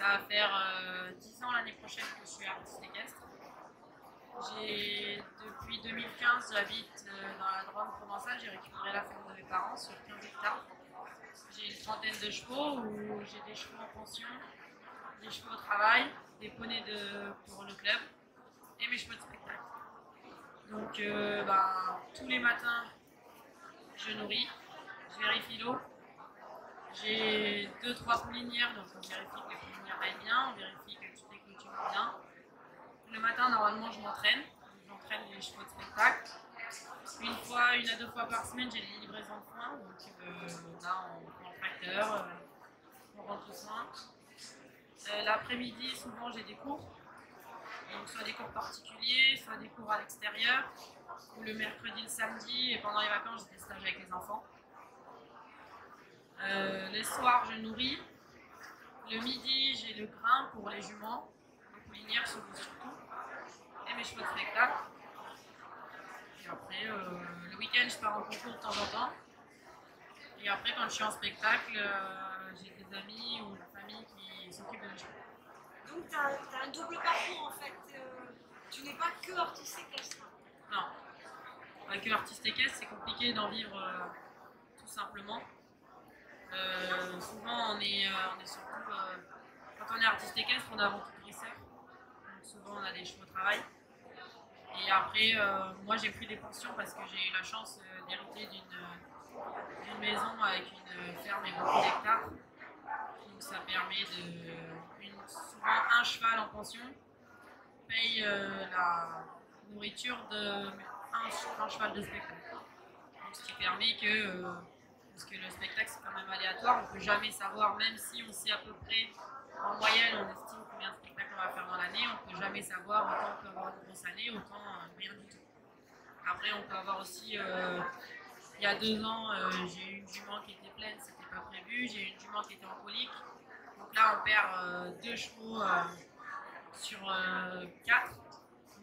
va faire 10 ans l'année prochaine que je suis artiste équestre. Depuis 2015, j'habite dans la Drôme provençale. J'ai récupéré la ferme de mes parents sur 15 hectares. J'ai une trentaine de chevaux où j'ai des chevaux en pension, des chevaux au travail, des poneys pour le club et mes chevaux de spectacle. Donc tous les matins, je nourris, je vérifie l'eau. J'ai 2-3 poulinières, donc on vérifie que les poulinières aillent bien, on vérifie que toutes les clôtures vont bien. Le matin, normalement, je m'entraîne. J'entraîne les chevaux de spectacle. Une à deux fois par semaine, j'ai des livraisons de foin. Donc là, on prend le tracteur, on rentre le foin. L'après-midi, souvent, j'ai des cours. Donc soit des cours particuliers, soit des cours à l'extérieur. Ou le mercredi, le samedi, et pendant les vacances, j'ai des stages avec les enfants. Les soirs, je nourris. Le midi, j'ai le grain pour les juments, les poulinières surtout, et mes chevaux de spectacle. Et après, le week-end, je pars en concours de temps en temps. Et après, quand je suis en spectacle, j'ai des amis ou la famille qui s'occupent de mes chevaux. Donc tu as un double parcours en fait. Tu n'es pas que artiste équestre. Non. Avec artiste équestre, c'est compliqué d'en vivre tout simplement. Souvent, on est surtout. Quand on est artiste équestre, on est avant tout dresseur. Donc souvent, on a des chevaux au travail. Et après, moi, j'ai pris des pensions parce que j'ai eu la chance d'hériter d'une maison avec une ferme et beaucoup d'hectares. Donc ça permet souvent un cheval en pension paye la nourriture d'un cheval de spectacle. Donc, ce qui permet que, parce que le spectacle c'est quand même aléatoire, on ne peut jamais savoir, même si on sait à peu près, en moyenne on estime combien de spectacles on va faire dans l'année, on ne peut jamais savoir, autant on peut avoir une grosse année, autant rien du tout. Après on peut avoir aussi, il y a 2 ans, j'ai eu une jument qui était pleine, c'était pas prévu, j'ai eu une jument qui était en colique, donc là on perd 2 chevaux sur 4.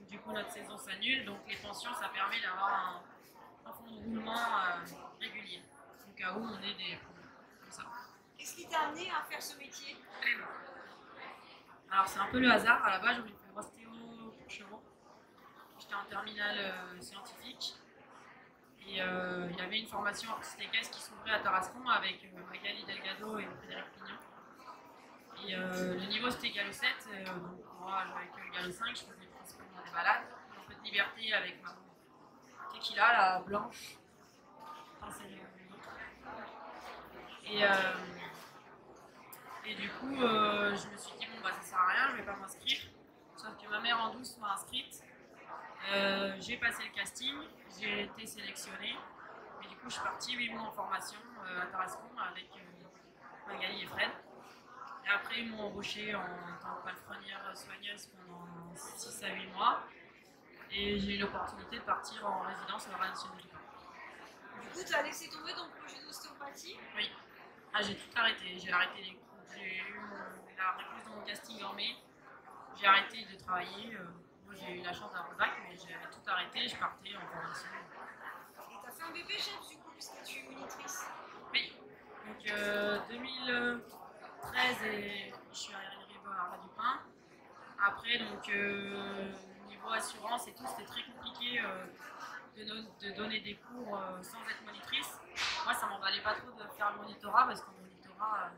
Du coup, notre saison s'annule. Donc, les pensions, ça permet d'avoir un fonds de roulement régulier. Au cas où on ait des problèmes comme ça. Qu'est-ce qui t'a amené à faire ce métier? Alors, c'est un peu le hasard. À la base, je voulais faire ostéo pour chevaux. J'étais en terminale scientifique. Et il y avait une formation artiste équestre qui s'ouvrait à Tarascon avec Magali Delgado et Frédéric Pignon. Et le niveau c'était galop 7, donc moi avec le galop 5, je faisais principalement des balades, un peu de liberté avec ma tequila, la blanche, enfin, c'est et du coup je me suis dit bon bah ça sert à rien, je vais pas m'inscrire, sauf que ma mère en douce m'a inscrite, j'ai passé le casting, j'ai été sélectionnée, et du coup je suis partie 8 mois en formation à Tarascon avec Magali et Fred. Et après, ils m'ont embauchée en tant que palefrenière soigneuse pendant 6 à 8 mois. Et j'ai eu l'opportunité de partir en résidence à la nationale du Caen. Du coup, tu as laissé tomber ton projet d'ostéopathie? Oui. Ah, j'ai tout arrêté. J'ai arrêté les cours. J'ai eu la réponse de mon casting en mai. J'ai arrêté de travailler. Moi, j'ai eu la chance d'avoir le bac, mais j'avais tout arrêté. Je partais en formation. Et tu as fait un bébé chef du coup, puisque tu es monitrice? Oui. Donc, 2013, et je suis arrivée à la du pain. Après, donc, niveau assurance et tout, c'était très compliqué de donner des cours sans être monitrice. Moi, ça m'emballait pas trop de faire le monitorat parce qu'en monitorat,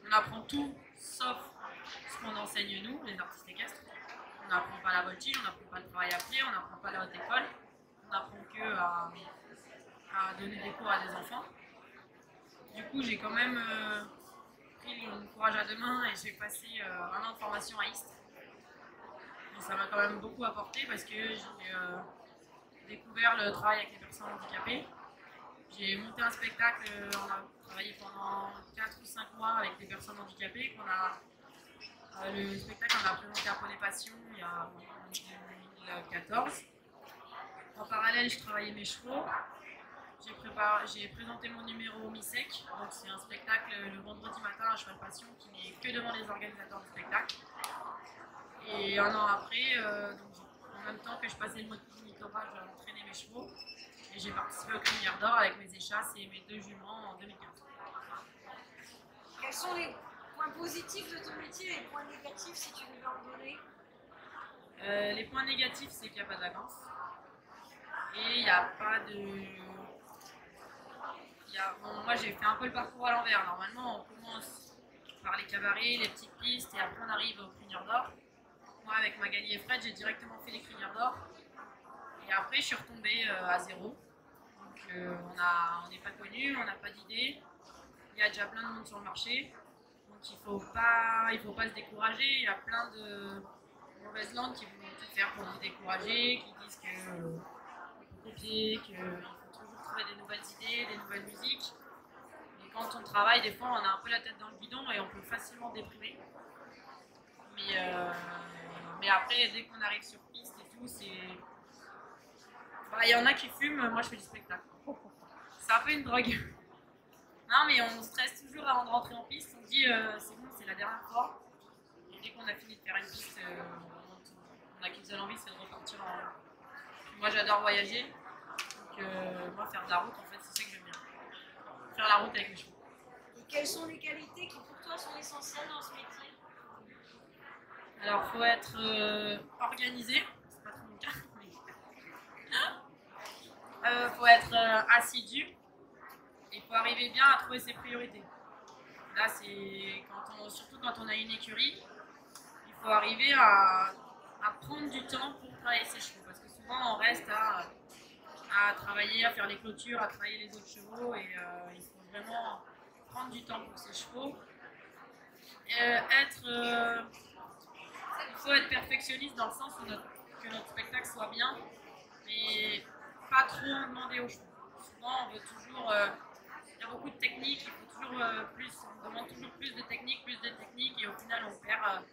on apprend tout sauf ce qu'on enseigne nous, les artistes équestres. On n'apprend pas la voltige, on n'apprend pas le travail à pied, on n'apprend pas la haute école. On n'apprend que à donner des cours à des enfants. Du coup, j'ai quand même pris le courage à deux mains et j'ai passé 1 an de formation à Istres. Et ça m'a quand même beaucoup apporté parce que j'ai découvert le travail avec les personnes handicapées. J'ai monté un spectacle, on a travaillé pendant 4 ou 5 mois avec des personnes handicapées. Le spectacle, on a présenté à Poney Passion il y a 2014. En parallèle, je travaillais mes chevaux. J'ai présenté mon numéro au MISEC, donc c'est un spectacle le vendredi matin à Cheval Passion qui n'est que devant les organisateurs du spectacle. Et 1 an après, en même temps que je passais le monitorat, j'ai entraîné mes chevaux et j'ai participé au Crinière d'Or avec mes échasses et mes 2 juments en 2015. Quels sont les points positifs de ton métier et les points négatifs si tu devais en donner. Les points négatifs, c'est qu'il n'y a pas de vacances. Et il n'y a pas de... Bon, moi, j'ai fait un peu le parcours à l'envers. Normalement, on commence par les cabarets, les petites pistes, et après, on arrive aux crinières d'or. Moi, avec Magali et Fred, j'ai directement fait les crinières d'or. Et après, je suis retombée à zéro. Donc, on n'est pas connus, on n'a pas d'idée. Il y a déjà plein de monde sur le marché. Donc, il faut pas se décourager. Il y a plein de mauvaises langues qui vont tout faire pour vous décourager, qui disent que faut copier, qu'il faut toujours trouver des nouvelles idées, des nouvelles musiques. Et quand on travaille, des fois, on a un peu la tête dans le guidon et on peut facilement déprimer. Mais après, dès qu'on arrive sur piste et tout, c'est... Il y en a qui fument, moi je fais du spectacle. C'est un peu une drogue. Non, mais on stresse toujours avant de rentrer en piste. On dit c'est bon, c'est la dernière fois. Et dès qu'on a fini de faire une piste, on n'a qu'une seule envie, c'est de repartir en. Moi j'adore voyager. Donc moi faire de la route, en fait, c'est ça que j'aime bien. Faire la route avec les chevaux. Et quelles sont les qualités qui pour toi sont essentielles dans ce métier? Alors faut être organisé. C'est pas trop mon cas. Faut être assidu. Il faut arriver bien à trouver ses priorités. Là, c'est surtout quand on a une écurie, il faut arriver à prendre du temps pour travailler ses chevaux. Parce que souvent, on reste à travailler, à faire les clôtures, à travailler les autres chevaux. Et il faut vraiment prendre du temps pour ses chevaux. Il faut être perfectionniste dans le sens où que notre spectacle soit bien, mais pas trop en demander aux chevaux. Souvent, on veut toujours... il y a beaucoup de techniques, il faut toujours on demande toujours plus de techniques, et au final on perd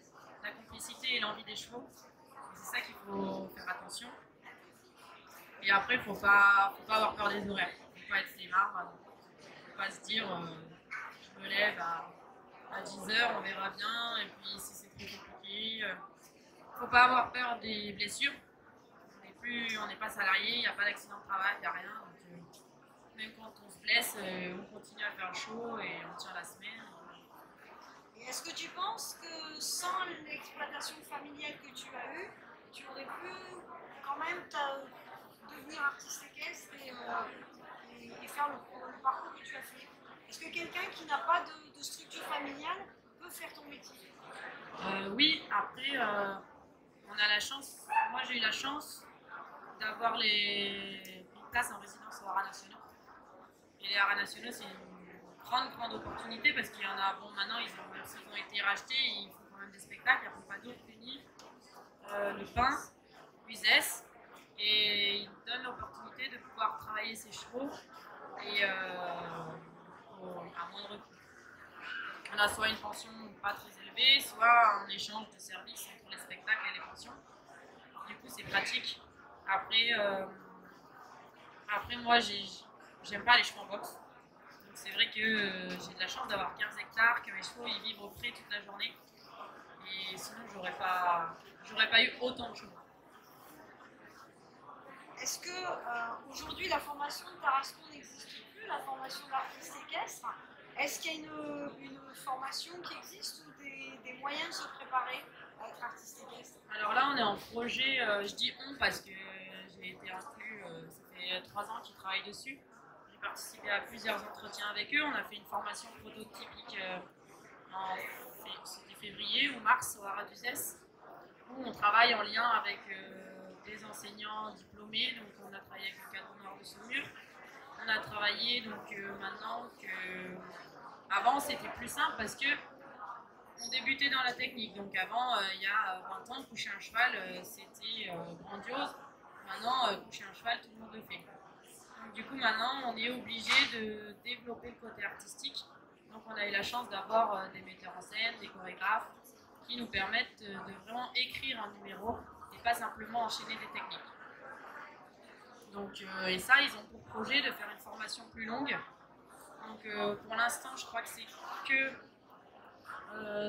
la complicité et l'envie des chevaux. Et c'est ça qu'il faut faire attention. Et après, il ne faut pas avoir peur des horaires. Il ne faut pas être flemmard. Il ne faut pas se dire je me lève à 10h, on verra bien, et puis si c'est trop compliqué. Il ne faut pas avoir peur des blessures. On n'est pas salarié, il n'y a pas d'accident de travail, il n'y a rien. Donc, même quand on se blesse, on continue à faire le show et on tient la semaine. Et est-ce que tu penses que sans l'exploitation familiale que tu as eue, tu aurais pu quand même devenir artiste équestre et faire le parcours que tu as fait? Est-ce que quelqu'un qui n'a pas de structure familiale peut faire ton métier? Oui, après, on a la chance, moi j'ai eu la chance d'avoir une place en résidence aux Haras Nationaux. Et les Haras Nationaux, c'est une grande opportunité parce qu'il y en a, bon maintenant même s'ils ont été rachetés, ils font quand même des spectacles, il y a Pompadour, Cluny, Le Pin, Uzès, et ils donnent l'opportunité de pouvoir travailler ses chevaux et à moindre coût. On a soit une pension pas très élevée, soit un échange de services entre les spectacles et les pensions. Du coup, c'est pratique. Après moi, j'aime pas les chevaux en boxe. Donc c'est vrai que j'ai de la chance d'avoir 15 hectares, que mes chevaux ils vivent au frais toute la journée. Et sinon, j'aurais pas eu autant de chevaux. Est-ce que aujourd'hui la formation de Tarascon n'existe plus, la formation d'artiste équestre? Est-ce qu'il y a une formation qui existe ou des moyens de se préparer à être artiste équestre? Alors là, on est en projet, je dis on parce que j'ai été inclus, ça fait 3 ans qu'ils travaillent dessus. J'ai participé à plusieurs entretiens avec eux. On a fait une formation prototypique c'était février ou mars au Haras d'Uzès, où on travaille en lien avec des enseignants diplômés. Donc on a travaillé avec le cadre nord de Saumur. On a travaillé donc maintenant que... Avant c'était plus simple parce que on débutait dans la technique. Donc avant, il y a 20 ans, coucher un cheval, c'était grandiose. Maintenant, coucher un cheval, tout le monde le fait. Donc du coup, maintenant, on est obligé de développer le côté artistique. Donc on a eu la chance d'avoir des metteurs en scène, des chorégraphes, qui nous permettent de vraiment écrire un numéro et pas simplement enchaîner des techniques. Donc, et ça, ils ont pour projet de faire une formation plus longue. Donc pour l'instant, je crois que c'est que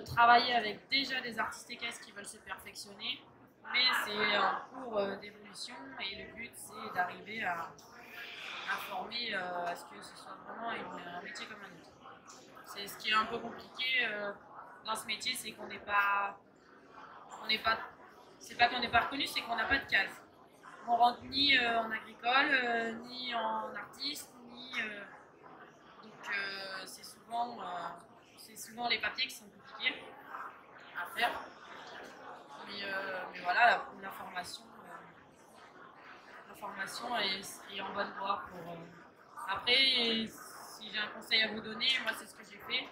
travailler avec déjà des artistes équestres qui veulent se perfectionner, mais c'est en cours d'évolution et le but c'est d'arriver à former à ce que ce soit vraiment un métier comme un autre. C'est ce qui est un peu compliqué dans ce métier, c'est qu'on n'est pas, c'est pas qu'on n'est pas reconnu, c'est qu'on n'a pas de case. On rentre ni en agricole, ni en artiste, ni donc c'est souvent les papiers qui sont compliqués à faire. Mais voilà, la formation est en bonne voie pour. Après, si j'ai un conseil à vous donner, moi c'est ce que j'ai fait.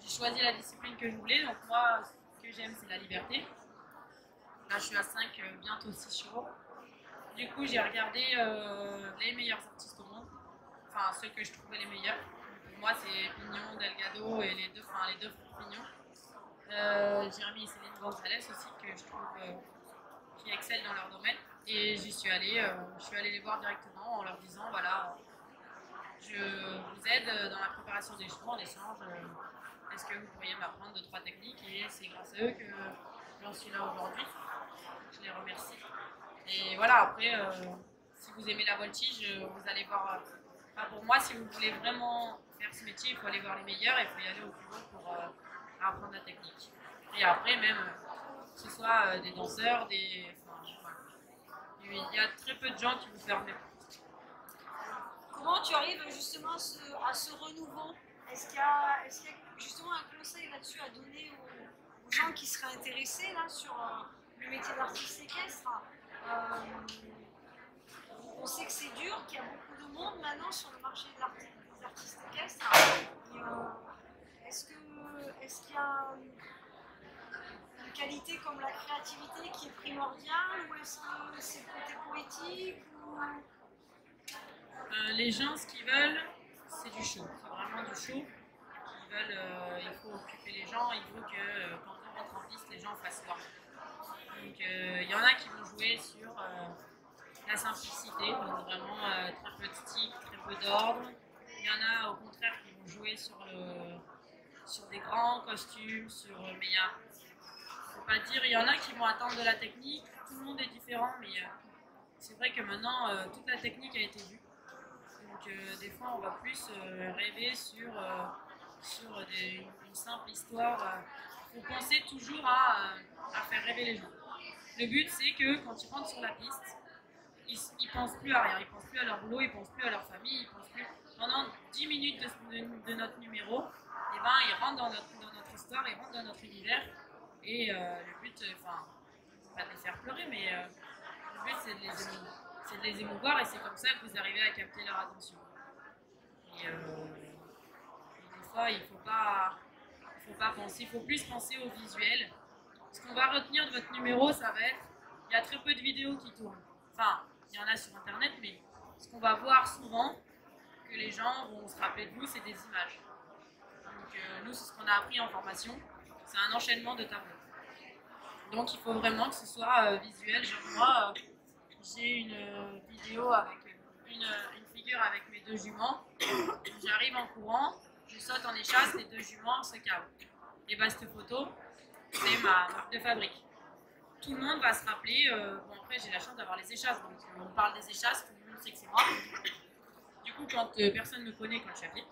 J'ai choisi la discipline que je voulais, donc moi ce que j'aime c'est la liberté. Là je suis à 5, bientôt 6 chevaux. Du coup j'ai regardé les meilleurs artistes au monde, enfin ceux que je trouvais les meilleurs. Pour moi c'est Pignon, Delgado et les deux frères Pignon. Jérémy et Céline Gonzalez aussi que je trouve qui excellent dans leur domaine. Et je suis allée les voir directement en leur disant voilà, je vous aide dans la préparation des chevaux en échange. Est-ce que vous pourriez m'apprendre 2-3 techniques? Et c'est grâce à eux que j'en suis là aujourd'hui. Je les remercie. Et voilà, après, si vous aimez la voltige, vous allez voir. Pour moi, si vous voulez vraiment faire ce métier, il faut aller voir les meilleurs et il faut y aller au plus haut pour apprendre la technique. Et après, même, que ce soit des danseurs, enfin, voilà. Il y a très peu de gens qui vous ferment les portes. Comment tu arrives justement à ce renouveau? Est-ce qu'il y a justement un conseil là-dessus à donner aux gens qui seraient intéressés là, sur le métier d'artiste équestre? On sait que c'est dur, qu'il y a beaucoup de monde maintenant sur le marché des artistes équestres. Est-ce qu'il y a une qualité comme la créativité qui est primordiale, ou est-ce que c'est le côté poétique Les gens, ce qu'ils veulent, c'est du show. C'est vraiment du show. Il faut occuper les gens, il faut que quand on rentre en piste, les gens fassent voir. Donc il y en a qui vont jouer sur la simplicité, donc vraiment très peu de stick, très peu d'ordre. Il y en a au contraire qui vont jouer sur des grands costumes, mais faut pas dire, il y en a qui vont attendre de la technique, tout le monde est différent, mais c'est vrai que maintenant toute la technique a été vue. Donc des fois on va plus rêver sur une simple histoire. Il faut penser toujours à faire rêver les gens. Le but c'est que quand ils rentrent sur la piste, ils pensent plus à rien, ils pensent plus à leur boulot, ils pensent plus à leur famille, ils pensent plus. Pendant 10 minutes de notre numéro, et ben, ils rentrent dans notre histoire, ils rentrent dans notre univers. Et le but, enfin, pas de les faire pleurer, mais le but c'est de les émouvoir et c'est comme ça que vous arrivez à capter leur attention. Et des fois, il faut pas penser, il faut plus penser au visuel. Ce qu'on va retenir de votre numéro, ça va être, il y a très peu de vidéos qui tournent. Enfin, il y en a sur internet, mais ce qu'on va voir souvent, que les gens vont se rappeler de vous, c'est des images. Donc nous, c'est ce qu'on a appris en formation, c'est un enchaînement de tableaux. Donc il faut vraiment que ce soit visuel. Moi, j'ai une vidéo avec une figure avec mes 2 juments. J'arrive en courant, je saute en échasse, les 2 juments se calment. Et bah cette photo, c'est ma marque de fabrique. Tout le monde va se rappeler. Bon après j'ai la chance d'avoir les échasses, donc on parle des échasses, tout le monde sait que c'est moi. Du coup quand personne ne me connaît quand je suis habillée,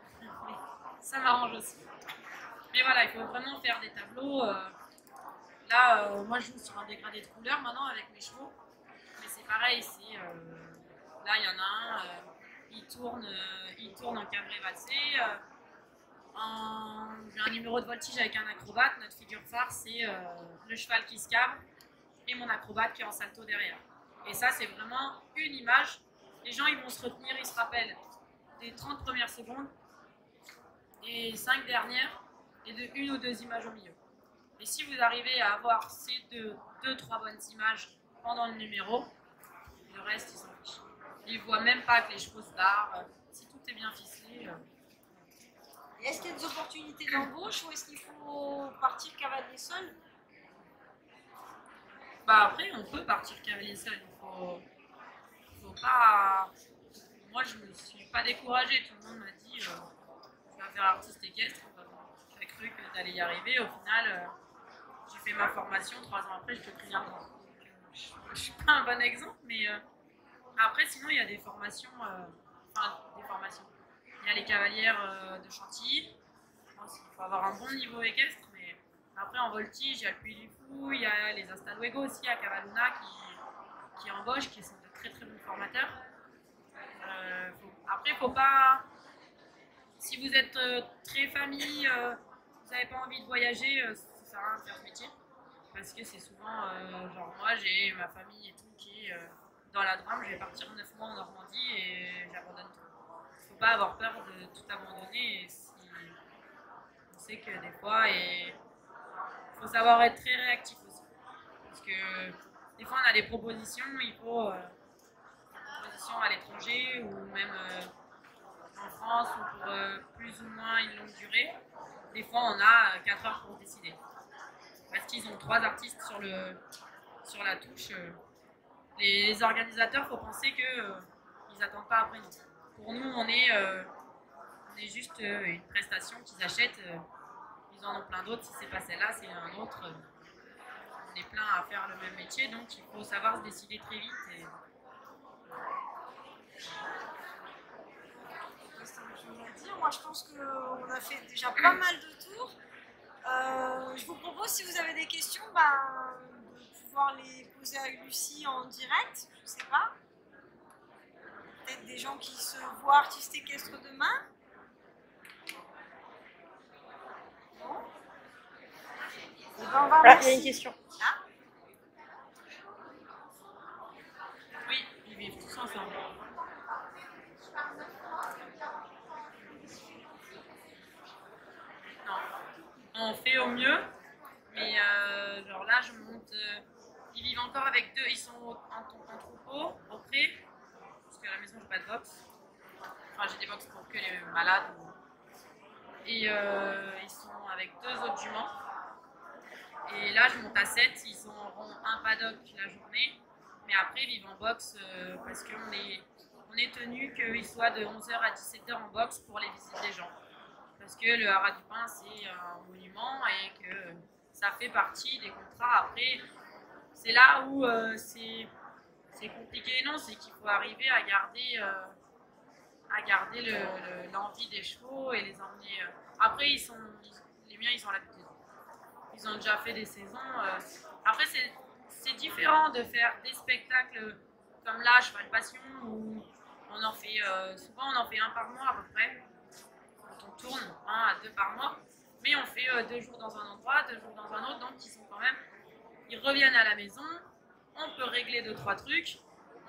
ça m'arrange aussi. Mais voilà, il faut vraiment faire des tableaux. Là, moi je joue sur un dégradé de couleurs maintenant avec mes chevaux. Mais c'est pareil, là il y en a un, il tourne en cabré valsé. J'ai un numéro de voltige avec un acrobate. Notre figure phare, c'est le cheval qui se cabre et mon acrobate qui est en salto derrière. Et ça, c'est vraiment une image. Les gens, ils vont se retenir, ils se rappellent des 30 premières secondes, des 5 dernières et de 1 ou 2 images au milieu. Et si vous arrivez à avoir ces 2-3 bonnes images pendant le numéro, le reste, ils s'en fichent. Ils ne voient même pas que les chevaux se barrent. Si tout est bien ficelé. Et est-ce qu'il y a des opportunités d'embauche ou est-ce qu'il faut partir cavalier seul? Bah après, on peut partir cavalier seul. Faut pas. Moi, je me suis pas découragée. Tout le monde m'a dit tu vas faire artiste équestre. J'ai cru que tu allais y arriver. Au final, j'ai fait ma formation. 3 ans après, je te pris un an. Je suis pas un bon exemple, mais après, sinon, il y a des formations. Il y a les cavalières de Chantilly. Je pense qu'il faut avoir un bon niveau équestre, mais Après, en voltige, il y a le Puy du Fou, il y a les Hasta Luego aussi à Cavaluna qui embauchent, qui sont de très très bons formateurs. Après, faut pas. Si vous êtes très famille, vous n'avez pas envie de voyager, ça sert à rien de faire ce métier. Parce que c'est souvent, genre moi j'ai ma famille et tout qui est dans la Drôme, je vais partir 9 mois en Normandie et j'abandonne tout. Il ne faut pas avoir peur de tout abandonner. Et si on sait que des fois, il faut savoir être très réactif aussi. Parce que des fois on a des propositions, il faut des propositions à l'étranger ou même en France ou pour plus ou moins une longue durée. Des fois on a 4 heures pour décider. Parce qu'ils ont 3 artistes sur la touche. Les organisateurs, il faut penser qu'ils n'attendent pas après nous. Pour nous, on est juste une prestation qu'ils achètent. Ils en ont plein d'autres. Si c'est pas celle-là, c'est un autre. On est plein à faire le même métier, donc il faut savoir se décider très vite. Moi, je pense qu'on a fait déjà pas mal de tours. Je vous propose, si vous avez des questions, de pouvoir les poser à Lucie en direct. Je ne sais pas. Peut-être des gens qui se voient artistes équestres demain. Bon. Et ben, on va Voilà, il y a une question. Ah. Oui, ils vivent tous ensemble. Non, on fait au mieux, mais genre là, je monte. Ils vivent encore avec 2, ils sont en troupeau, au pré, parce qu'à la maison, j'ai pas de box. Enfin, j'ai des box pour que les malades. Et ils sont avec 2 autres juments. Et là, je monte à 7, ils auront un paddock la journée, mais après, ils vivent en box parce qu'on est tenu qu'ils soient de 11h à 17h en box pour les visites des gens. Parce que le Haras du Pin, c'est un monument et que ça fait partie des contrats. Après, c'est là où c'est compliqué. Non, c'est qu'il faut arriver à garder l'envie des chevaux et les emmener. Après, les miens, ils ont l'habitude. Ils ont déjà fait des saisons. Après, c'est différent de faire des spectacles comme là, Cheval Passion, où on en fait souvent on en fait un par mois à peu près. Quand on tourne 1 à 2 par mois, mais on fait 2 jours dans un endroit, 2 jours dans un autre, donc ils reviennent à la maison. On peut régler 2-3 trucs.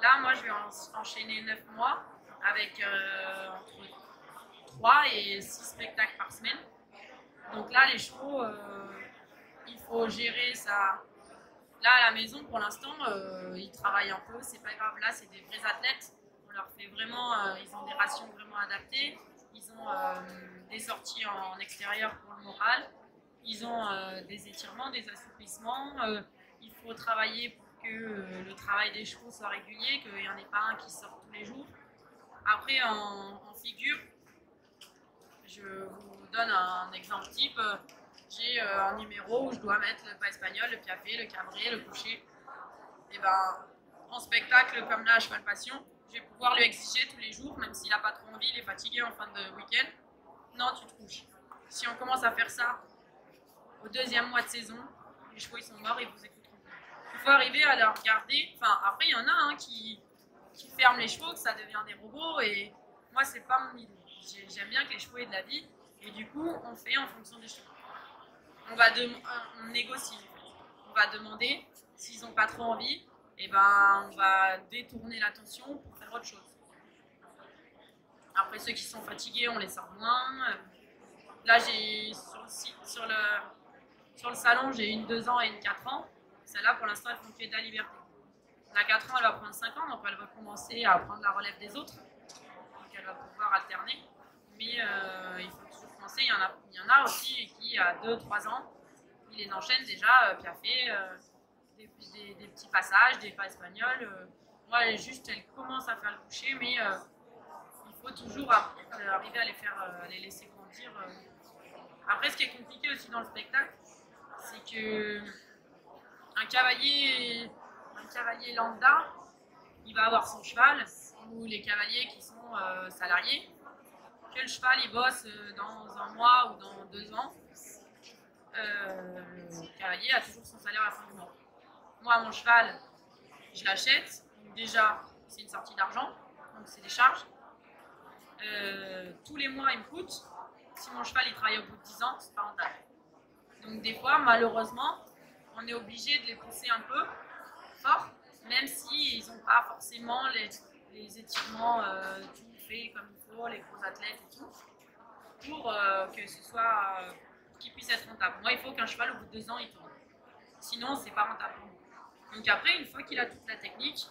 Là, moi, je vais enchaîner 9 mois avec entre 3 et 6 spectacles par semaine. Donc là, les chevaux, il faut gérer ça. Là, à la maison, pour l'instant, ils travaillent un peu, c'est pas grave. Là, c'est des vrais athlètes. On leur fait vraiment, ils ont des rations vraiment adaptées. Ils ont des sorties en extérieur pour le moral. Ils ont des étirements, des assouplissements. Il faut travailler pour que le travail des chevaux soit régulier, qu'il n'y en ait pas un qui sort tous les jours. Après, en figure, je vous donne un exemple type. J'ai un numéro où je dois mettre le pas espagnol, le piafé, le cabré, le coucher. Et ben, en spectacle comme là, Cheval Passion, je vais pouvoir lui exiger tous les jours, même s'il n'a pas trop envie, il est fatigué en fin de week-end. Non, tu te couches. Si on commence à faire ça au 2e mois de saison, les chevaux ils sont morts et vous écouteront plus. Il faut arriver à leur regarder. Enfin, après, il y en a qui ferment les chevaux, que ça devient des robots. Et moi, c'est pas mon idée. J'aime bien que les chevaux aient de la vie. Et du coup, on fait en fonction des chevaux. On négocie. On va demander s'ils n'ont pas trop envie. Et ben, on va détourner l'attention pour faire autre chose. Après, ceux qui sont fatigués, on les sort moins. Là, j'ai sur le salon, j'ai une 2 ans et une 4 ans. Celle-là, pour l'instant, elles font que de la liberté. La 4 ans, elle va prendre 5 ans, donc elle va commencer à prendre la relève des autres. Donc elle va pouvoir alterner. Mais il faut toujours penser, il y en a aussi qui, à 2-3 ans, ils les enchaînent déjà, piafé, des petits passages, des pas espagnols. Moi, elle commence à faire le coucher, mais il faut toujours arriver à les laisser grandir. Après, ce qui est compliqué aussi dans le spectacle, c'est que un cavalier lambda, il va avoir son cheval, ou les cavaliers qui sont salariés, que le cheval il bosse dans un mois ou dans 2 ans. le cavalier a toujours son salaire à la fin du mois. Moi, mon cheval, je l'achète. Déjà, c'est une sortie d'argent, donc c'est des charges. Tous les mois, il me coûte. Si mon cheval il travaille au bout de 10 ans, c'est pas rentable. Donc des fois, malheureusement, on est obligé de les pousser un peu fort, même s'ils n'ont pas forcément les étirements tout fait comme il faut, les gros athlètes et tout, pour que ce soit qu'ils puissent être rentables. Moi, il faut qu'un cheval, au bout de 2 ans, il tourne. Sinon, c'est pas rentable. Donc après, une fois qu'il a toute la technique,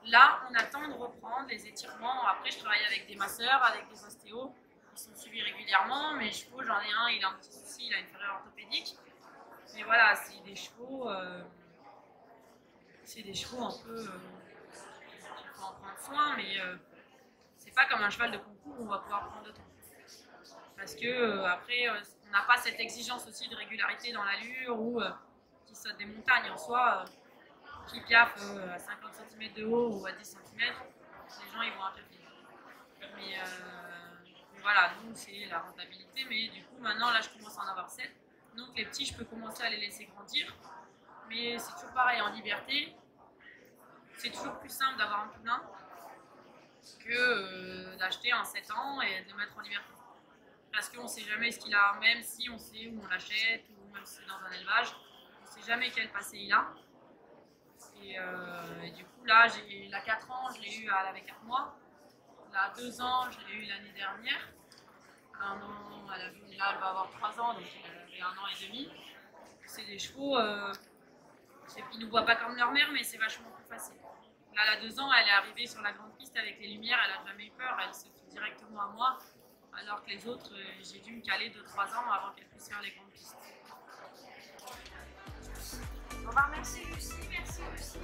là, on attend de reprendre les étirements. Après, je travaille avec des masseurs, avec des ostéos. Ils sont suivis régulièrement. Mes chevaux, j'en ai un, il a un petit souci, il a une ferrure orthopédique. Mais voilà, c'est des chevaux un peu. Il faut en prendre soin, mais c'est pas comme un cheval de concours où on va pouvoir prendre de temps. Parce que après, on n'a pas cette exigence aussi de régularité dans l'allure ou qui saute des montagnes en soi. Qui piaffe à 50 cm de haut ou à 10 cm, les gens ils vont intervenir. Mais voilà, nous c'est la rentabilité, mais du coup maintenant là je commence à en avoir 7. Donc les petits je peux commencer à les laisser grandir, mais c'est toujours pareil en liberté. C'est toujours plus simple d'avoir un poulain que d'acheter un 7 ans et de le mettre en liberté. Parce qu'on ne sait jamais ce qu'il a, même si on sait où on l'achète ou même si c'est dans un élevage, on ne sait jamais quel passé il a. Et du coup, là, j'ai la 4 ans, je l'ai eu, elle avait 4 mois. La 2 ans, je l'ai eu l'année dernière. 1 an, là, elle va avoir 3 ans, donc elle avait 1 an et demi. C'est des chevaux, ils ne voient pas comme leur mère, mais c'est vachement plus facile. Là, elle a 2 ans, elle est arrivée sur la grande piste avec les lumières, elle n'a jamais eu peur, elle se fait directement à moi. Alors que les autres, j'ai dû me caler 2-3 ans avant qu'elle puisse faire les grandes pistes. On va remercier Lucie, merci Lucie.